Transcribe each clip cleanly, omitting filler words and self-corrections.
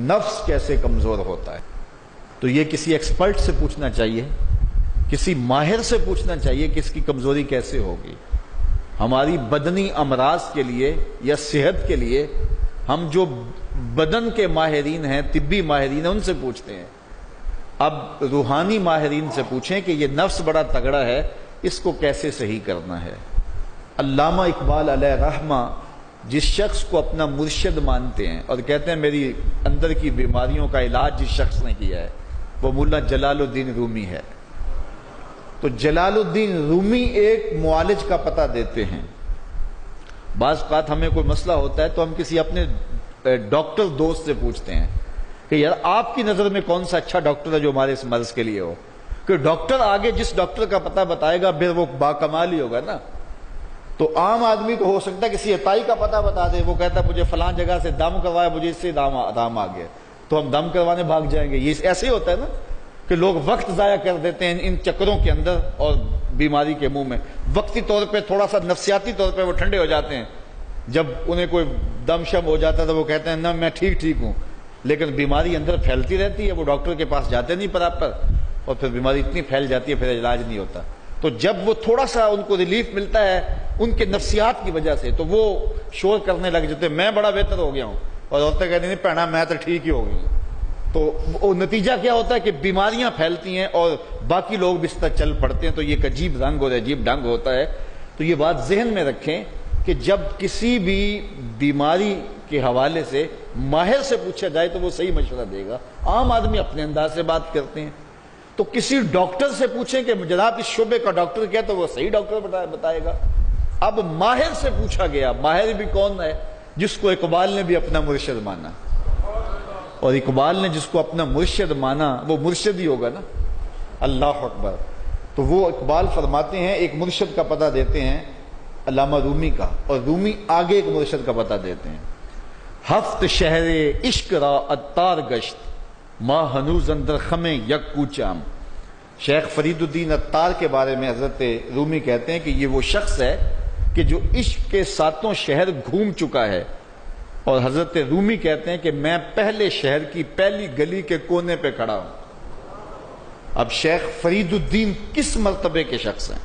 نفس کیسے کمزور ہوتا ہے، تو یہ کسی ایکسپرٹ سے پوچھنا چاہیے، کسی ماہر سے پوچھنا چاہیے کہ اس کی کمزوری کیسے ہوگی۔ ہماری بدنی امراض کے لیے یا صحت کے لیے ہم جو بدن کے ماہرین ہیں، طبی ماہرین ہیں، ان سے پوچھتے ہیں۔ اب روحانی ماہرین سے پوچھیں کہ یہ نفس بڑا تگڑا ہے، اس کو کیسے صحیح کرنا ہے۔ علامہ اقبال علیہ رحمہ جس شخص کو اپنا مرشد مانتے ہیں اور کہتے ہیں میری اندر کی بیماریوں کا علاج جس شخص نے کیا ہے، وہ مولا جلال الدین رومی ہے۔ تو جلال الدین رومی ایک معالج کا پتہ دیتے ہیں۔ بعض اوقات ہمیں کوئی مسئلہ ہوتا ہے تو ہم کسی اپنے ڈاکٹر دوست سے پوچھتے ہیں کہ یار آپ کی نظر میں کون سا اچھا ڈاکٹر ہے جو ہمارے اس مرض کے لیے ہو، کہ ڈاکٹر آگے جس ڈاکٹر کا پتہ بتائے گا پھر وہ باکمال ہی ہوگا نا۔ تو عام آدمی کو ہو سکتا ہے کسی عطائی کا پتہ بتا دے، وہ کہتا ہے مجھے فلاں جگہ سے دم کروایا، مجھے اس سے دم آ گیا، تو ہم دم کروانے بھاگ جائیں گے۔ یہ ایسے ہی ہوتا ہے نا کہ لوگ وقت ضائع کر دیتے ہیں ان چکروں کے اندر اور بیماری کے منہ میں۔ وقتی طور پہ تھوڑا سا نفسیاتی طور پہ وہ ٹھنڈے ہو جاتے ہیں، جب انہیں کوئی دم شم ہو جاتا ہے تو وہ کہتے ہیں نہ میں ٹھیک ہوں، لیکن بیماری اندر پھیلتی رہتی ہے، وہ ڈاکٹر کے پاس جاتے نہیں پراپر، اور پھر بیماری اتنی پھیل جاتی ہے پھر علاج نہیں ہوتا۔ تو جب وہ تھوڑا سا ان کو ریلیف ملتا ہے ان کے نفسیات کی وجہ سے، تو وہ شور کرنے لگ جاتے ہیں میں بڑا بہتر ہو گیا ہوں، اور عورتیں کہتی نہیں پہنا میں تو ٹھیک ہی ہو گئی ہوں۔ تو وہ نتیجہ کیا ہوتا ہے کہ بیماریاں پھیلتی ہیں اور باقی لوگ بھی اس طرح چل پڑتے ہیں، تو یہ ایک عجیب رنگ اور عجیب ڈھنگ ہوتا ہے۔ تو یہ بات ذہن میں رکھیں کہ جب کسی بھی بیماری کے حوالے سے ماہر سے پوچھا جائے تو وہ صحیح مشورہ دے گا۔ عام آدمی اپنے انداز سے بات کرتے ہیں، تو کسی ڈاکٹر سے پوچھیں کہ جناب اس شعبے کا ڈاکٹر کیا، تو وہ صحیح ڈاکٹر بتائے گا۔ اب ماہر سے پوچھا گیا، ماہر بھی کون ہے؟ جس کو اقبال نے بھی اپنا مرشد مانا، اور اقبال نے جس کو اپنا مرشد مانا وہ مرشد ہی ہوگا نا۔ اللہ اکبر۔ تو وہ اقبال فرماتے ہیں ایک مرشد کا پتہ دیتے ہیں علامہ رومی کا، اور رومی آگے ایک مرشد کا پتہ دیتے ہیں۔ ہفت شہر عشق را عطار گشت ما ہنوز اندر خمیں یک کوچام۔ شیخ فرید الدین عطار کے بارے میں حضرت رومی کہتے ہیں کہ یہ وہ شخص ہے کہ جو عشق کے ساتوں شہر گھوم چکا ہے، اور حضرت رومی کہتے ہیں کہ میں پہلے شہر کی پہلی گلی کے کونے پہ کھڑا ہوں۔ اب شیخ فرید الدین کس مرتبے کے شخص ہیں؟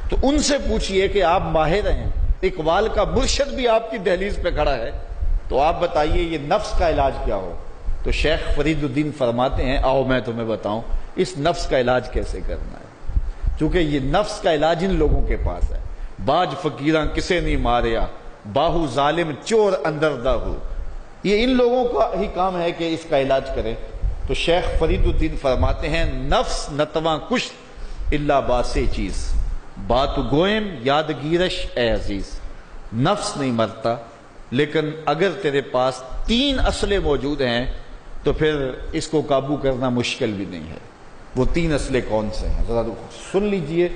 تو ان سے پوچھئے کہ آپ ماہر ہیں، اقبال کا مرشد بھی آپ کی دہلیز پہ کھڑا ہے، تو آپ بتائیے یہ نفس کا علاج کیا ہو؟ تو شیخ فرید الدین فرماتے ہیں آؤ میں تمہیں بتاؤں اس نفس کا علاج کیسے کرنا ہے، چونکہ یہ نفس کا علاج ان لوگوں کے پاس ہے۔ باج فقیراں کسے نہیں ماریا، باہو ظالم چور اندر دا ہو، یہ ان لوگوں کا ہی کام ہے کہ اس کا علاج کریں۔ تو شیخ فرید الدین فرماتے ہیں نفس نتواں کش الا باسے چیز بات گوئم یاد گیرش اے عزیز۔ نفس نہیں مرتا، لیکن اگر تیرے پاس 3 اسلحے موجود ہیں تو پھر اس کو قابو کرنا مشکل بھی نہیں ہے۔ وہ 3 اسلحے کون سے ہیں ذرا سن لیجئے،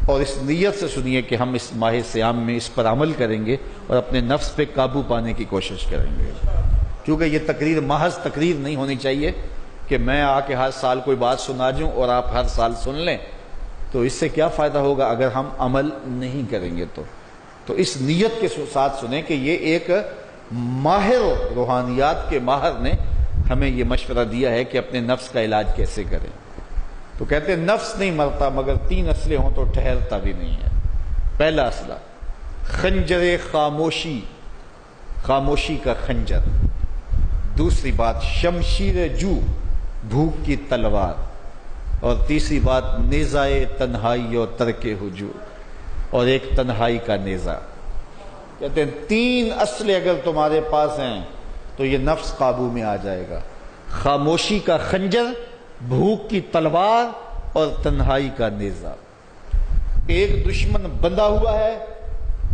اور اس نیت سے سنیے کہ ہم اس ماہ صیام میں اس پر عمل کریں گے اور اپنے نفس پہ قابو پانے کی کوشش کریں گے۔ کیونکہ یہ تقریر محض تقریر نہیں ہونی چاہیے کہ میں آ کے ہر سال کوئی بات سنا جوں اور آپ ہر سال سن لیں، تو اس سے کیا فائدہ ہوگا اگر ہم عمل نہیں کریں گے۔ تو اس نیت کے ساتھ سنیں کہ یہ ایک ماہر روحانیات کے ماہر نے ہمیں یہ مشورہ دیا ہے کہ اپنے نفس کا علاج کیسے کریں۔ تو کہتے ہیں نفس نہیں مرتا مگر 3 اسلحے ہوں تو ٹھہرتا بھی نہیں ہے۔ پہلا اسلحہ خنجر خاموشی، خاموشی کا خنجر۔ دوسری بات شمشیر جو، بھوک کی تلوار۔ اور تیسری بات نیزائے تنہائی اور ترک ہجوم، اور ایک تنہائی کا نیزہ۔ کہتے ہیں 3 اسلحے اگر تمہارے پاس ہیں تو یہ نفس قابو میں آ جائے گا۔ خاموشی کا خنجر، بھوک کی تلوار اور تنہائی کا نیزہ۔ ایک دشمن بندھا ہوا ہے،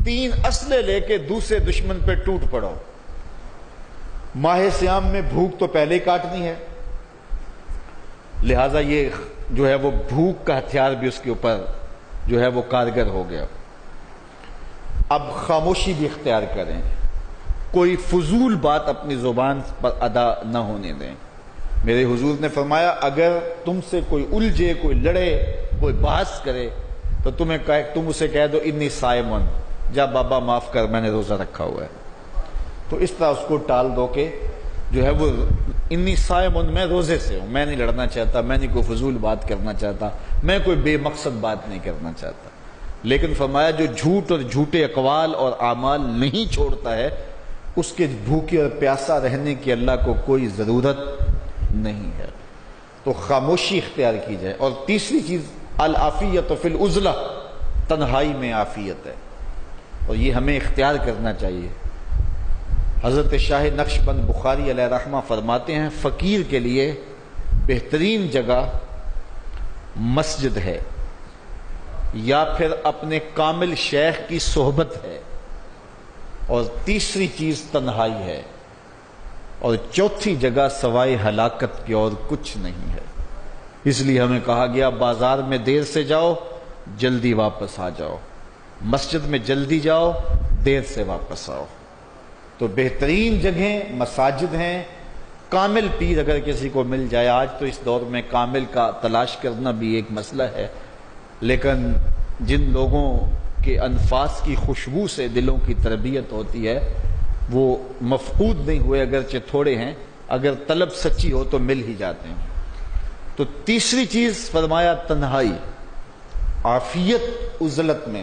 3 اسلحے لے کے دوسرے دشمن پہ ٹوٹ پڑو۔ ماہ صیام میں بھوک تو پہلے ہی کاٹنی ہے، لہٰذا یہ جو ہے وہ بھوک کا ہتھیار بھی اس کے اوپر جو ہے وہ کارگر ہو گیا۔ اب خاموشی بھی اختیار کریں، کوئی فضول بات اپنی زبان پر ادا نہ ہونے دیں۔ میرے حضور نے فرمایا اگر تم سے کوئی الجھے، کوئی لڑے، کوئی بحث کرے تو تم اسے کہہ دو انی صائمن، جا بابا معاف کر میں نے روزہ رکھا ہوا ہے۔ تو اس طرح اس کو ٹال دو کہ جو ہے وہ انی صائم میں روزے سے ہوں، میں نہیں لڑنا چاہتا، میں نہیں کوئی فضول بات کرنا چاہتا، میں کوئی بے مقصد بات نہیں کرنا چاہتا. لیکن فرمایا جو جھوٹ اور جھوٹے اقوال اور اعمال نہیں چھوڑتا ہے اس کے بھوکے اور پیاسا رہنے کی اللہ کو کوئی ضرورت نہیں ہے. تو خاموشی اختیار کی جائے. اور تیسری چیز العافیت فی العزلہ، تنہائی میں عافیت ہے، اور یہ ہمیں اختیار کرنا چاہیے. حضرت شاہ نقشبند بخاری علیہ رحمہ فرماتے ہیں فقیر کے لیے بہترین جگہ مسجد ہے یا پھر اپنے کامل شیخ کی صحبت ہے، اور تیسری چیز تنہائی ہے، اور چوتھی جگہ سوائے ہلاکت کی اور کچھ نہیں ہے. اس لیے ہمیں کہا گیا بازار میں دیر سے جاؤ، جلدی واپس آ جاؤ، مسجد میں جلدی جاؤ، دیر سے واپس آؤ. تو بہترین جگہیں مساجد ہیں. کامل پیر اگر کسی کو مل جائے، آج تو اس دور میں کامل کا تلاش کرنا بھی ایک مسئلہ ہے، لیکن جن لوگوں کے انفاس کی خوشبو سے دلوں کی تربیت ہوتی ہے وہ مفقود نہیں ہوئے، اگرچہ تھوڑے ہیں، اگر طلب سچی ہو تو مل ہی جاتے ہیں. تو تیسری چیز فرمایا تنہائی، عافیت عزلت میں.